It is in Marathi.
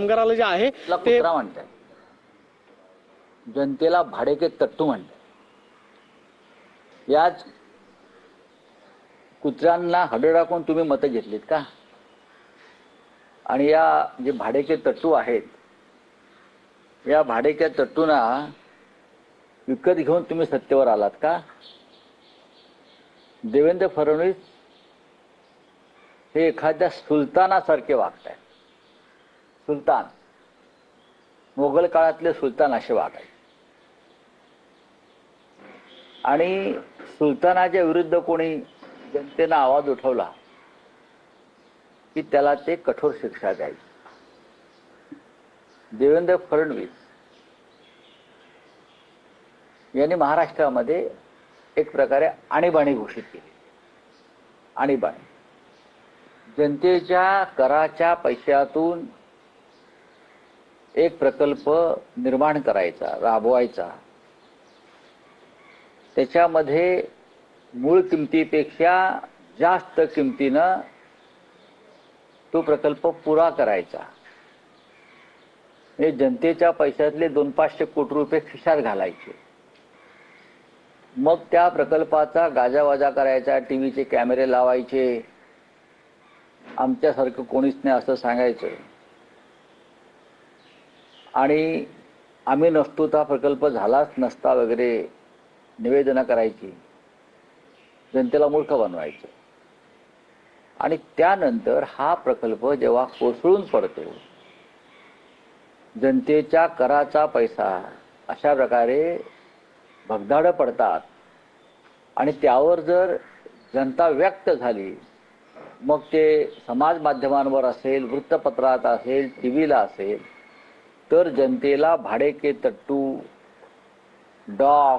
कामगाराला जे आहे ते ते कुत्रा म्हणतात, जनतेला भाडेके तट्टू म्हणतात. याच कुत्र्यांना हडे टाकून तुम्ही मतं घेतलीत का? आणि या जे भाडेके तट्टू आहेत, या भाडेके तट्टूंना विकत घेऊन तुम्ही सत्तेवर आलात का? देवेंद्र फडणवीस हे एखाद्या सुलतानासारखे वागतायत. सुलतान, मोगल काळातले सुलतान असे वागायचे. आणि सुलतानाच्या विरुद्ध कोणी जनतेनं आवाज उठवला की त्याला ते कठोर शिक्षा द्यायची. देवेंद्र फडणवीस यांनी महाराष्ट्रामध्ये एक प्रकारे आणीबाणी घोषित केली. आणीबाणी, जनतेच्या कराच्या पैशातून एक प्रकल्प निर्माण करायचा, राबवायचा, त्याच्यामध्ये मूळ किमतीपेक्षा जास्त किमतीनं तो प्रकल्प पुरा करायचा. हे जनतेच्या पैशातले 200-500 कोटी रुपये खिशात घालायचे. मग त्या प्रकल्पाचा गाजावाजा करायचा, टीव्हीचे कॅमेरे लावायचे, आमच्यासारखं कोणीच नाही असं सांगायचं, आणि आम्ही नसतो तर प्रकल्प झालाच नसता वगैरे निवेदनं करायची, जनतेला मूर्ख बनवायचं. आणि त्यानंतर हा प्रकल्प जेव्हा कोसळून पडतो, जनतेच्या कराचा पैसा अशा प्रकारे भगदाडं पडतात, आणि त्यावर जर जनता व्यक्त झाली, मग ते समाज माध्यमांवर असेल, वृत्तपत्रात असेल, टीव्हीला असेल, तर जनतेला भाडेके तट्टू, डॉग